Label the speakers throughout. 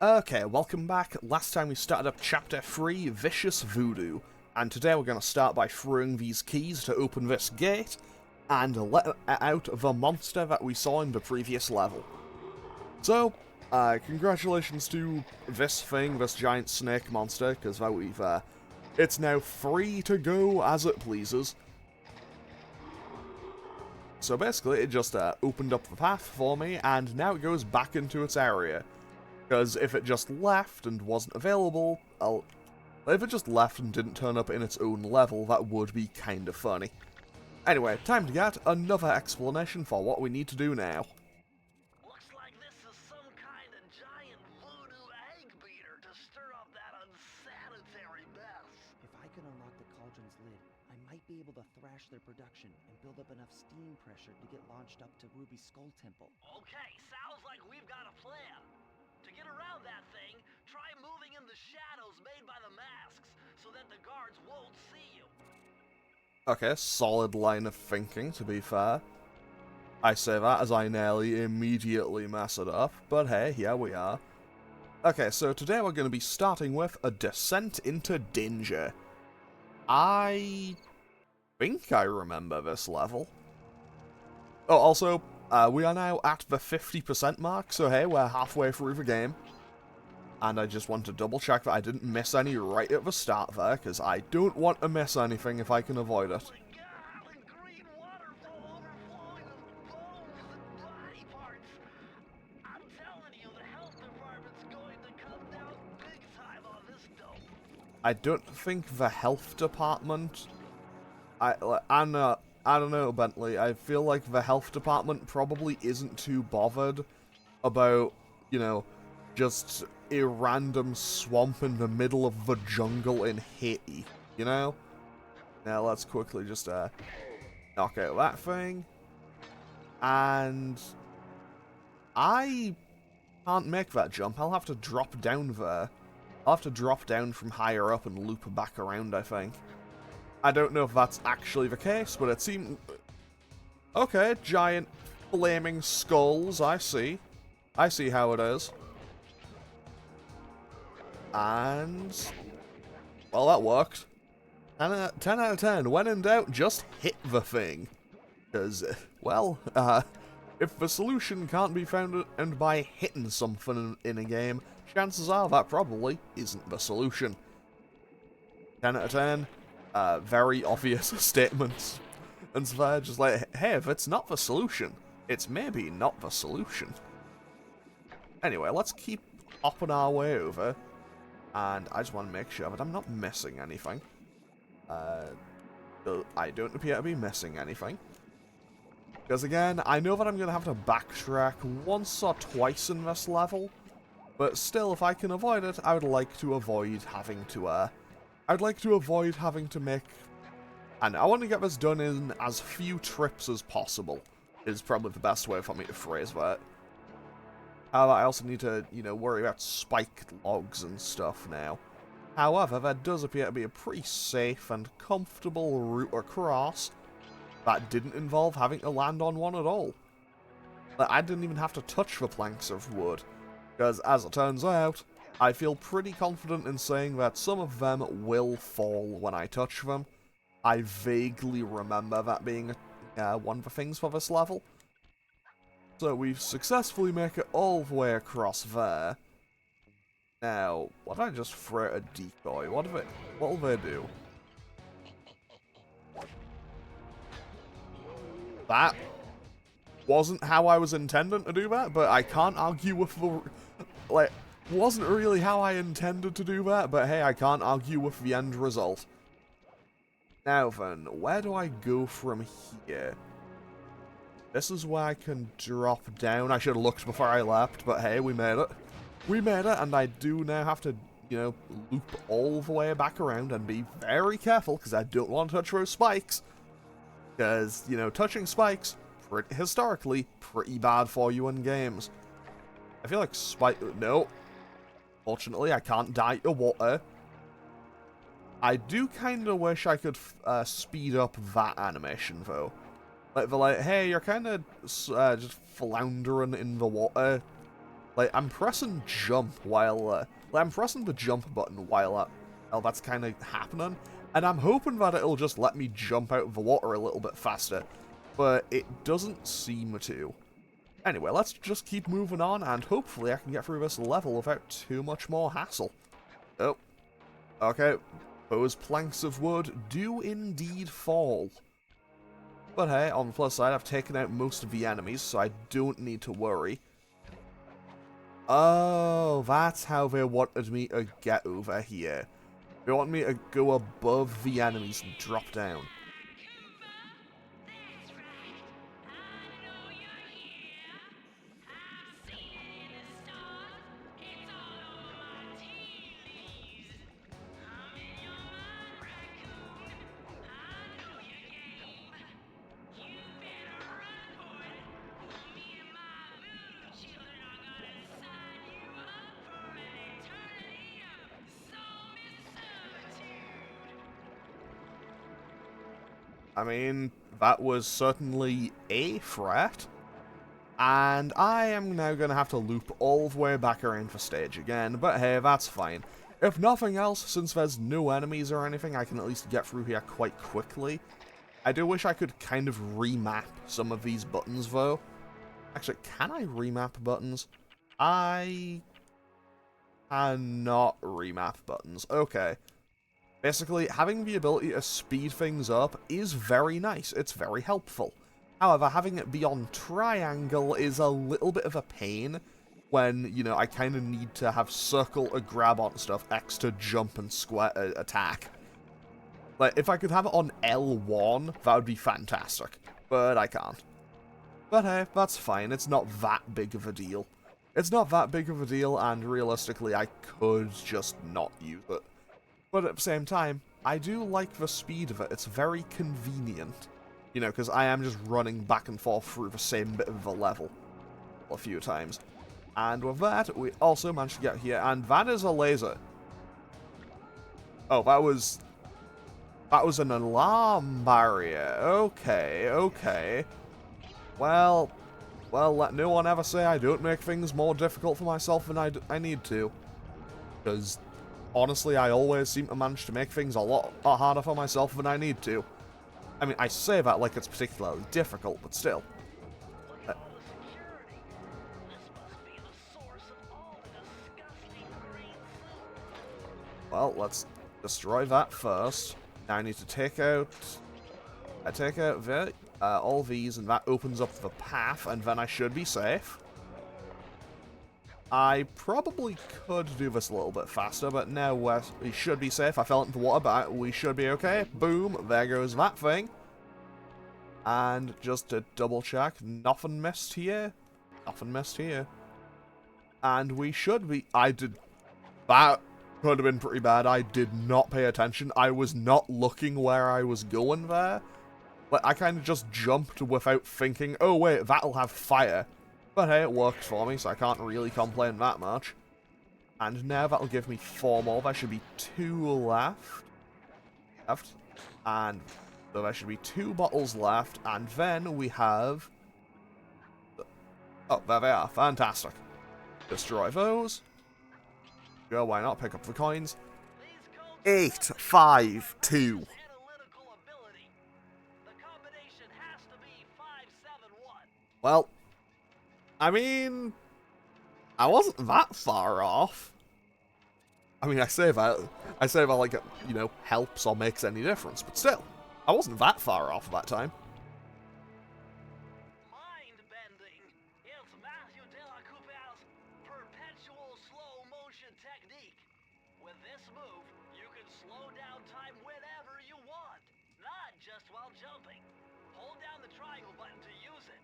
Speaker 1: Okay, welcome back. Last time we started up Chapter 3, Vicious Voodoo, and today we're going to start by throwing these keys to open this gate, and let out the monster that we saw in the previous level. So, congratulations to this thing, this giant snake monster, because it's now free to go as it pleases. So basically, it just opened up the path for me, and now it goes back into its area. Because if it just left and wasn't available, if it just left and didn't turn up in its own level, that would be kind of funny. Anyway, time to get another explanation for what we need to do now.
Speaker 2: Looks like this is some kind of giant voodoo egg beater to stir up that unsanitary mess.
Speaker 3: If I can unlock the cauldron's lid, I might be able to thrash their production and build up enough steam pressure to get launched up to Ruby's Skull Temple.
Speaker 2: Okay, sounds like we've got a plan. To get around that thing, try moving in the shadows made by the masks so that the guards won't see you.
Speaker 1: Okay, solid line of thinking, to be fair. I say that as I nearly immediately mess it up, but hey, here we are. Okay, so today we're going to be starting with a descent into danger. I think I remember this level. Oh, also, we are now at the 50% mark, so hey, we're halfway through the game. And I just want to double check that I didn't miss any right at the start there, because I don't want to miss anything if I can avoid it.
Speaker 2: Oh my God, the green waterfall overflowing with bones and body parts. I'm telling you, the health department's going to come down big time on this dope.
Speaker 1: I don't think the health department... I don't know, Bentley. I feel like the health department probably isn't too bothered about, you know, just a random swamp in the middle of the jungle in Haiti, you know? Now let's quickly just knock out that thing. And I can't make that jump. I'll have to drop down there. I'll have to drop down from higher up and loop back around, I think. I don't know if that's actually the case, but it seemed... Okay, giant flaming skulls, I see. I see how it is. And... well, that worked. 10 out of 10. When in doubt, just hit the thing. Because, well, if the solution can't be found and by hitting something in a game, chances are that probably isn't the solution. 10 out of 10. Very obvious statements. And so they're just like, hey, if it's not the solution, it's maybe not the solution. Anyway, let's keep hopping our way over. And I just want to make sure that I'm not missing anything. I don't appear to be missing anything. Because again, I know that I'm going to have to backtrack once or twice in this level. But still, if I can avoid it, I would like to avoid having to, make... and I want to get this done in as few trips as possible, is probably the best way for me to phrase that. However, I also need to, you know, worry about spiked logs and stuff now. However, there does appear to be a pretty safe and comfortable route across that didn't involve having to land on one at all. Like, I didn't even have to touch the planks of wood, because as it turns out, I feel pretty confident in saying that some of them will fall when I touch them. I vaguely remember that being one of the things for this level. So we've successfully made it all the way across there. Now, what if I just throw a decoy? What'll they do? That wasn't how I was intending to do that, but I can't argue with the... like, wasn't really how I intended to do that, but hey, I can't argue with the end result. Now then, where do I go from here? This is where I can drop down. I should have looked before I leapt, but hey, we made it. We made it, and I do now have to, you know, loop all the way back around and be very careful, because I don't want to touch those spikes. Because, you know, touching spikes, historically, pretty bad for you in games. I feel like no. Fortunately, I can't die to water. I do kind of wish I could speed up that animation, though. Like, they're like, hey, you're kind of just floundering in the water. Like, I'm pressing jump while, I'm pressing the jump button while that's kind of happening, and I'm hoping that it'll just let me jump out of the water a little bit faster, but it doesn't seem to. Anyway, let's just keep moving on, and hopefully I can get through this level without too much more hassle. Oh, okay, those planks of wood do indeed fall. But hey, on the plus side, I've taken out most of the enemies, so I don't need to worry. Oh, that's how they wanted me to get over here. They want me to go above the enemies and drop down. I mean, that was certainly a threat. And I am now going to have to loop all the way back around the stage again, but hey, that's fine. If nothing else, since there's no enemies or anything, I can at least get through here quite quickly. I do wish I could kind of remap some of these buttons, though. Actually, can I remap buttons? I cannot remap buttons. Okay. Basically, having the ability to speed things up is very nice. It's very helpful. However, having it be on triangle is a little bit of a pain when, you know, I kind of need to have circle to grab on stuff, X to jump and square attack. Like, if I could have it on L1, that would be fantastic. But I can't. But hey, that's fine. It's not that big of a deal. It's not that big of a deal, and realistically, I could just not use it. But at the same time, I do like the speed of it. It's very convenient. You know, because I am just running back and forth through the same bit of the level a few times. And with that, we also managed to get here, and that is a laser. Oh, that was an alarm barrier. Okay, okay. Well, let no one ever say I don't make things more difficult for myself than I need to. Because honestly, I always seem to manage to make things a lot harder for myself than I need to. I mean, I say that like it's particularly difficult, but still.
Speaker 2: Look at all the security. This must be the source of all the disgusting green soup.
Speaker 1: Well, let's destroy that first. Now I need to take out all these, and that opens up the path, and then I should be safe. I probably could do this a little bit faster, but now we should be safe. I fell into the water, but we should be okay. Boom, there goes that thing. And just to double check, nothing missed here. Nothing missed here. And we should be... That could have been pretty bad. I did not pay attention. I was not looking where I was going there. Like, I kind of just jumped without thinking, oh wait, that'll have fire. But hey, it worked for me, so I can't really complain that much. And now that'll give me 4 more. There should be 2 left. And so there should be 2 bottles left. And then we have... Oh, there they are. Fantastic. Destroy those. Go, why not? Pick up the coins. 8, 5, 2.
Speaker 2: Analytical ability. The combination has to be 571.
Speaker 1: Well, I mean, I wasn't that far off. I mean, I say that like it, you know, helps or makes any difference, but still, I wasn't that far off that time.
Speaker 2: Mind bending. It's Matthew de la Coupe's perpetual slow motion technique. With this move, you can slow down time whenever you want, not just while jumping. Hold down the triangle button to use it.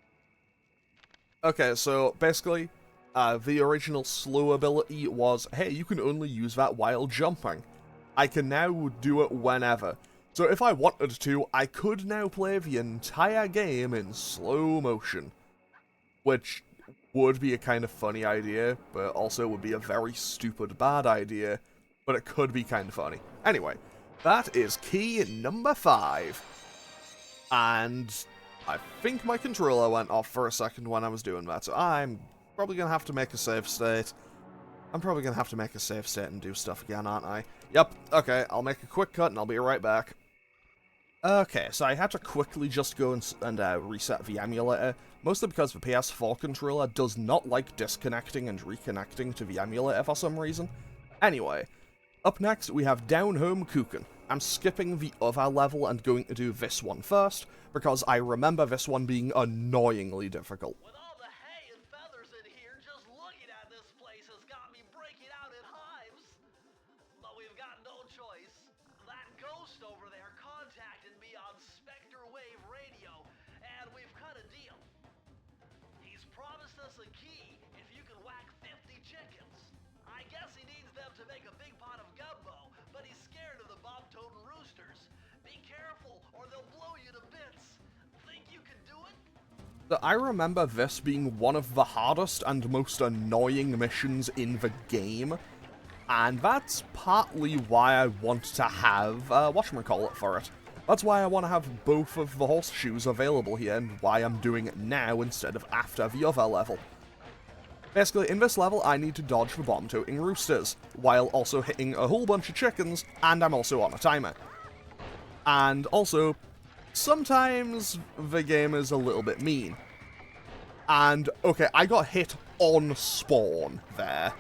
Speaker 1: Okay, so basically, the original slow ability was, hey, you can only use that while jumping. I can now do it whenever. So if I wanted to, I could now play the entire game in slow motion. Which would be a kind of funny idea, but also would be a very stupid bad idea. But it could be kind of funny. Anyway, that is key number 5. And I think my controller went off for a second when I was doing that, so I'm probably gonna have to make a save state. I'm probably gonna have to make a save state and do stuff again, aren't I? Yep, okay, I'll make a quick cut and I'll be right back. Okay, so I had to quickly just go and reset the emulator, mostly because the PS4 controller does not like disconnecting and reconnecting to the emulator for some reason. Anyway, up next we have Down Home Cookin'. I'm skipping the other level and going to do this one first, because I remember this one being annoyingly difficult.
Speaker 2: With all the hay and feathers in here, just looking at this place has got me breaking out in hives. But we've got no choice. That ghost over there contacted me on Spectre Wave Radio, and we've cut a deal. He's promised us a key if you can whack 50 chickens. I guess he needs them to make a big pot of gumbo, but he's scared of the bob-toting roosters. Be careful, or they'll blow you to bits. Think you can do it?
Speaker 1: I remember this being one of the hardest and most annoying missions in the game, and that's partly why I want to have whatchamacallit for it. That's why I want to have both of the horseshoes available here, and why I'm doing it now instead of after the other level. Basically, in this level, I need to dodge the bomb-toting roosters, while also hitting a whole bunch of chickens, and I'm also on a timer. And also, sometimes the game is a little bit mean. And, okay, I got hit on spawn there.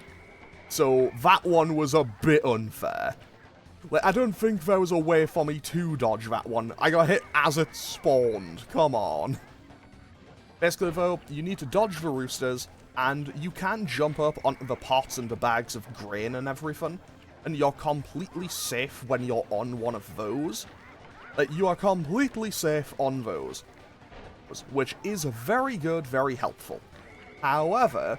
Speaker 1: So, that one was a bit unfair. Like, I don't think there was a way for me to dodge that one. I got hit as it spawned. Come on. Basically, though, you need to dodge the roosters, and you can jump up onto the pots and the bags of grain and everything, and you're completely safe when you're on one of those. Like, you are completely safe on those, which is very good, very helpful. However,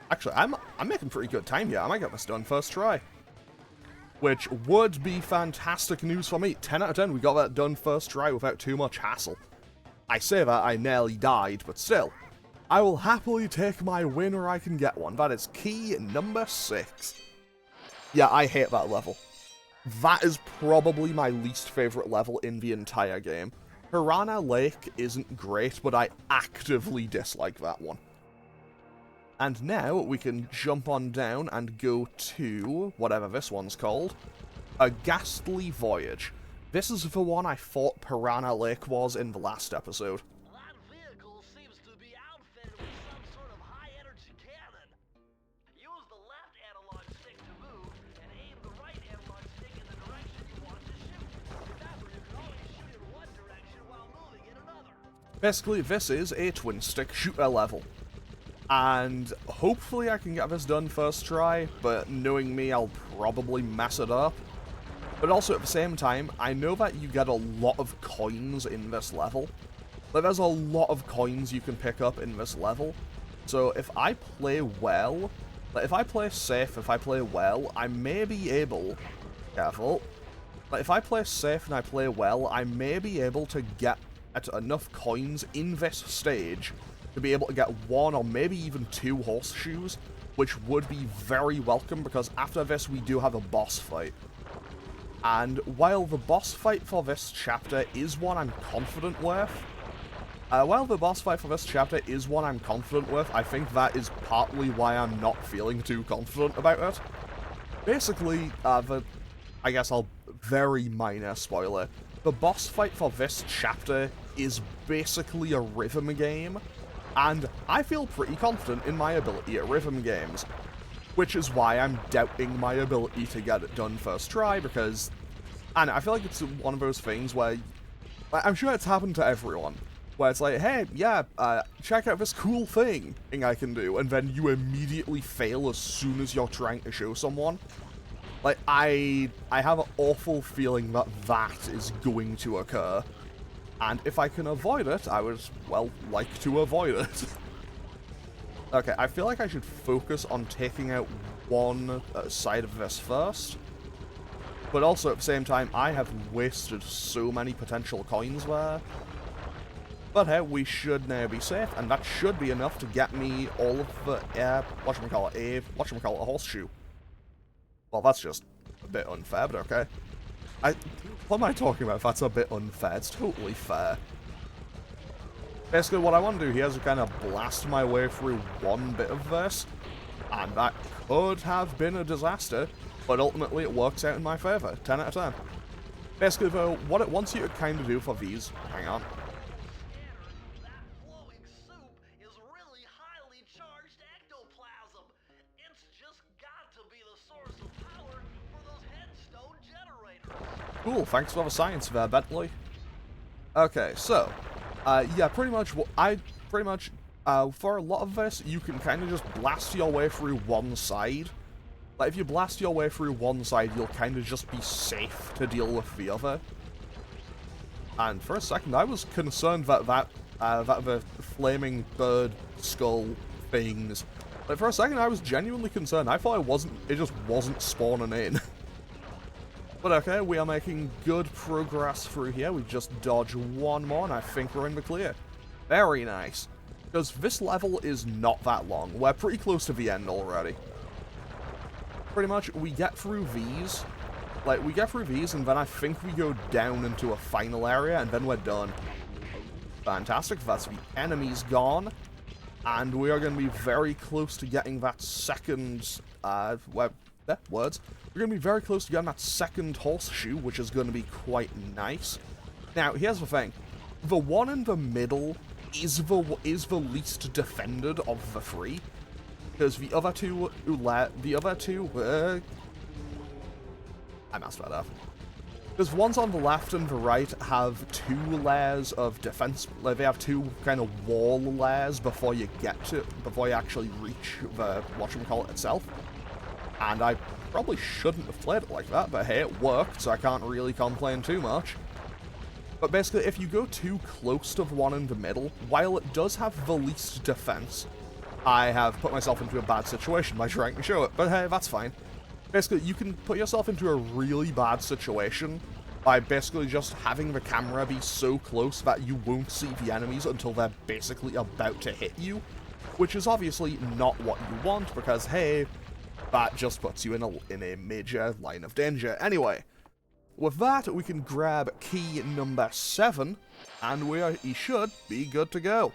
Speaker 1: actually, I'm making pretty good time here. I might get this done first try, which would be fantastic news for me. 10 out of 10, we got that done first try without too much hassle. I say that, I nearly died, but still. I will happily take my win where I can get one. That is key number 6. Yeah, I hate that level. That is probably my least favorite level in the entire game. Piranha Lake isn't great, but I actively dislike that one. And now we can jump on down and go to whatever this one's called. A Ghastly Voyage. This is the one I thought Piranha Lake was in the last episode.
Speaker 2: That vehicle seems to be outfitted with some sort of high-energy cannon. Use the left analog stick to move, and aim the right analog stick in the direction you want to shoot. Remember, you can always shoot in one direction while moving in another.
Speaker 1: Basically, this is a twin-stick shooter level. And hopefully I can get this done first try, but knowing me, I'll probably mess it up. But also at the same time, I know that you get a lot of coins in this level. Like, there's a lot of coins you can pick up in this level. So if I play well, like if I play safe, if I play well, I may be able... Careful. Like if I play safe and I play well, I may be able to get at enough coins in this stage to be able to get 1 or maybe even 2 horseshoes, which would be very welcome because after this we do have a boss fight. And while the boss fight for this chapter is one I'm confident with, I think that is partly why I'm not feeling too confident about it. Basically, I guess I'll very minor spoiler. The boss fight for this chapter is basically a rhythm game, and I feel pretty confident in my ability at rhythm games. Which is why I'm doubting my ability to get it done first try, because... And I feel like it's one of those things where... I'm sure it's happened to everyone. Where it's like, hey, yeah, check out this cool thing I can do, and then you immediately fail as soon as you're trying to show someone. Like, I have an awful feeling that that is going to occur. And if I can avoid it, I would, well, like to avoid it. Okay, I feel like I should focus on taking out one side of this first. But also, at the same time, I have wasted so many potential coins there. But hey, we should now be safe, and that should be enough to get me all of the, a horseshoe. Well, that's just a bit unfair, but okay. What am I talking about? That's a bit unfair. It's totally fair. Basically, what I want to do here is kind of blast my way through one bit of this, and that could have been a disaster, but ultimately it works out in my favor. 10 out of 10. Basically, though, what it wants you to kind of do for these... Hang on.
Speaker 2: That flowing soup is really highly charged ectoplasm. It's just got to be the source of power for those headstone generators.
Speaker 1: Cool, thanks for the science there, Bentley. Okay, so... yeah, pretty much, for a lot of this, you can kind of just blast your way through one side. Like, if you blast your way through one side, you'll kind of just be safe to deal with the other. And for a second, I was concerned that the flaming bird skull things... Like, for a second, I was genuinely concerned. I thought it just wasn't spawning in. But okay, we are making good progress through here. We just dodge one more, and I think we're in the clear. Very nice. Because this level is not that long. We're pretty close to the end already. Pretty much, we get through these. Like, we get through these, and then I think we go down into a final area, and then we're done. Fantastic. That's the enemies gone. And we are going to be very close to getting that second... words. We're going to be very close to getting that second horseshoe, which is going to be quite nice. Now, here's the thing. The one in the middle is the least defended of the three. Because the other two, I messed that up. Because the ones on the left and the right have two layers of defense, like they have two kind of wall layers before you actually reach the whatchamacallit itself. And I probably shouldn't have played it like that, but hey, it worked, so I can't really complain too much. But basically, if you go too close to the one in the middle, while it does have the least defense, I have put myself into a bad situation by trying to show it, but hey, that's fine. Basically, you can put yourself into a really bad situation by basically just having the camera be so close that you won't see the enemies until they're basically about to hit you, which is obviously not what you want, because hey, that just puts you in a major line of danger. Anyway, with that, we can grab key number 7, and we should be good to go.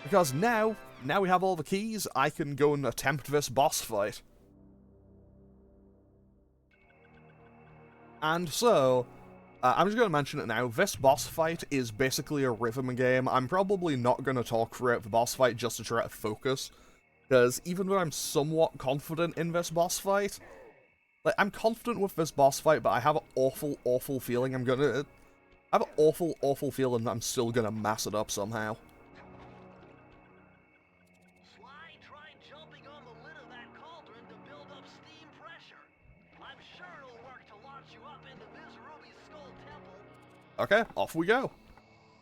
Speaker 1: Because now we have all the keys, I can go and attempt this boss fight. And so, I'm just going to mention it now, this boss fight is basically a rhythm game. I'm probably not going to talk throughout the boss fight just to try to focus, because even though I'm somewhat confident in this boss fight, like, I'm confident with this boss fight, but I have an awful feeling that I'm still gonna mess it up somehow.
Speaker 2: Sly tried jumping on the lid of that cauldron to build up steam pressure. I'm sure it'll work to launch you up into this Ruby Skull Temple.
Speaker 1: Okay, off we go.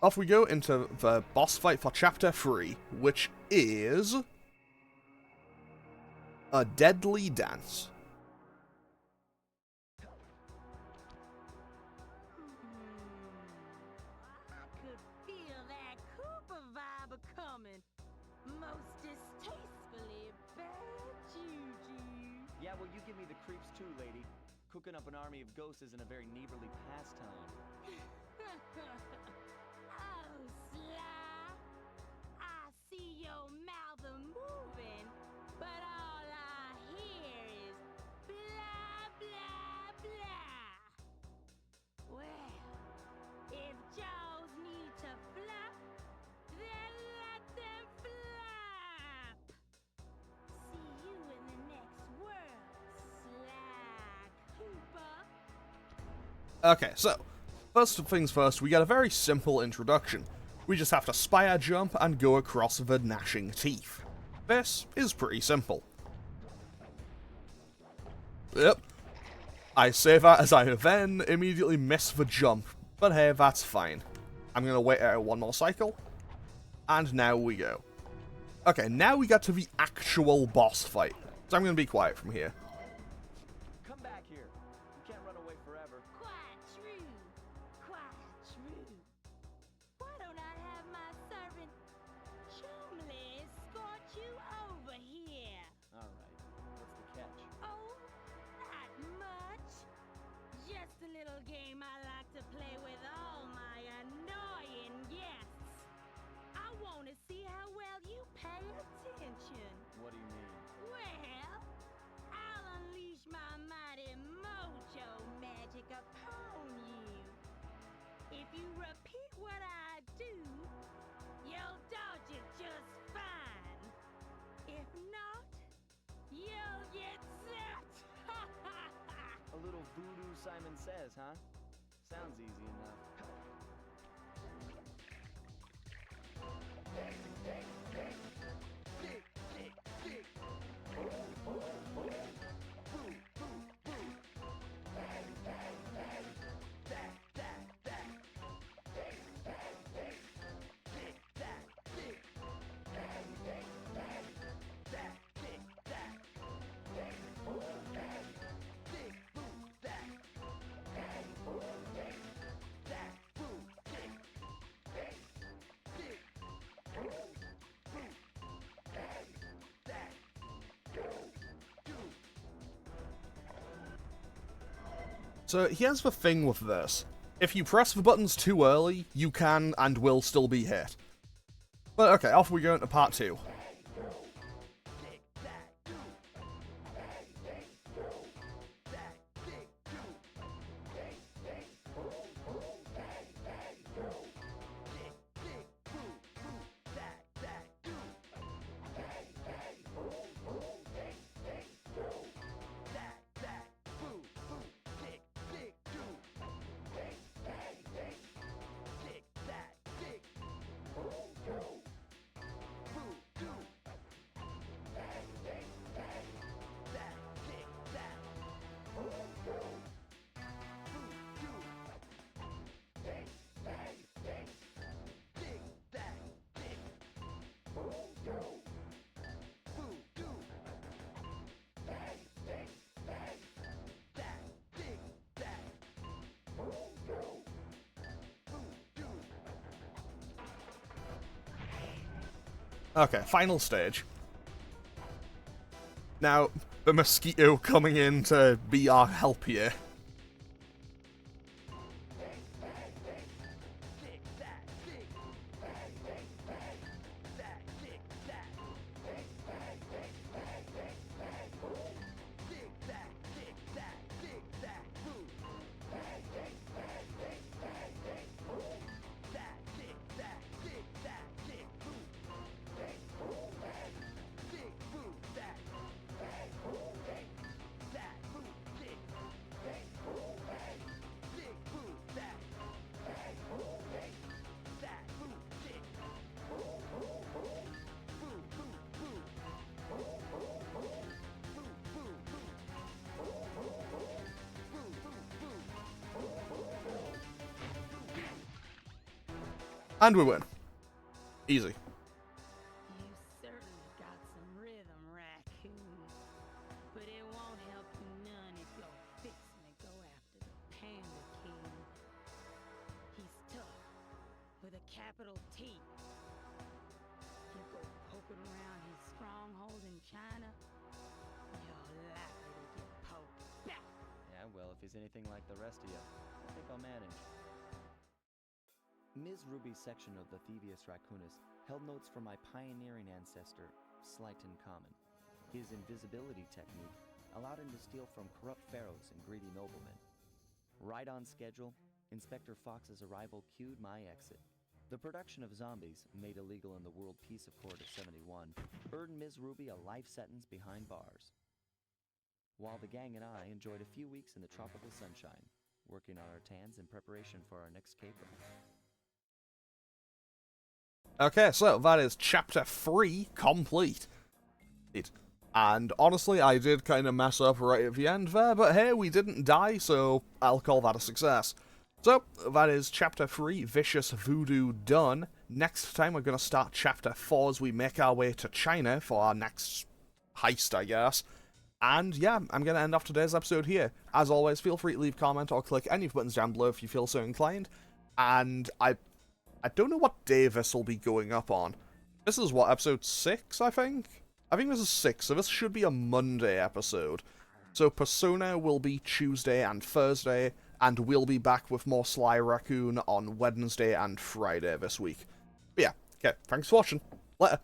Speaker 1: Off we go into the boss fight for Chapter 3, which is... a deadly dance.
Speaker 4: I could feel that Cooper vibe a-coming. Most distastefully bad juju.
Speaker 3: Yeah, well, you give me the creeps too, lady. Cooking up an army of ghosts isn't a very neighborly pastime.
Speaker 4: Oh, Sly. I see your mouth a-moving, but all I hear is blah, blah, blah. Well, if jaws need to flop, then let them flop. See you in the next world, Sly Cooper.
Speaker 1: Okay, so, first things first, we get a very simple introduction. We just have to spire jump and go across the gnashing teeth. This is pretty simple. Yep. I say that as I then immediately miss the jump, but hey, that's fine. I'm gonna wait out one more cycle, and now we go. Okay, now we get to the actual boss fight, so I'm gonna be quiet from here.
Speaker 3: Come back here. You can't run away forever.
Speaker 4: Quite true. Quite true. Why don't I have my servant Chumley escort you over here?
Speaker 3: All right. What's the catch?
Speaker 4: Oh, not much. Just a little game I like to play with all my annoying guests. I
Speaker 3: What do you mean?
Speaker 4: Well, I'll unleash my mighty mojo magic upon you. If you repeat what I do, you'll dodge it just fine. If not, you'll get zapped.
Speaker 3: A little voodoo Simon Says, huh? Sounds easy enough.
Speaker 1: So here's the thing with this. If you press the buttons too early, you can and will still be hit. But okay, off we go into part 2. Okay, final stage. Now, the mosquito coming in to be our help here. And we win. Easy.
Speaker 4: You certainly got some rhythm, Raccoon. But it won't help you none if you're fixing to go after the Panda King. He's tough, with a capital T. You go poking around his stronghold in China, you're likely to get poked back.
Speaker 3: Yeah, well, if he's anything like the rest of you, I think I'll manage. Ms. Ruby's section of the Thievius Raccoonus held notes from my pioneering ancestor, Slyton Common. His invisibility technique allowed him to steal from corrupt pharaohs and greedy noblemen. Right on schedule, Inspector Fox's arrival cued my exit. The production of zombies, made illegal in the World Peace Accord of '71, earned Ms. Ruby a life sentence behind bars. While the gang and I enjoyed a few weeks in the tropical sunshine, working on our tans in preparation for our next caper.
Speaker 1: Okay, so that is Chapter 3 complete. And honestly, I did kind of mess up right at the end there, but hey, we didn't die, so I'll call that a success. So, that is Chapter 3, Vicious Voodoo, done. Next time we're going to start Chapter 4 as we make our way to China for our next heist, I guess. And yeah, I'm going to end off today's episode here. As always, feel free to leave a comment or click any of the buttons down below if you feel so inclined. And I don't know what day this will be going up on. This is what, episode 6, I think? I think this is 6, so this should be a Monday episode. So Persona will be Tuesday and Thursday, and we'll be back with more Sly Raccoon on Wednesday and Friday this week. But yeah, okay, thanks for watching. Later.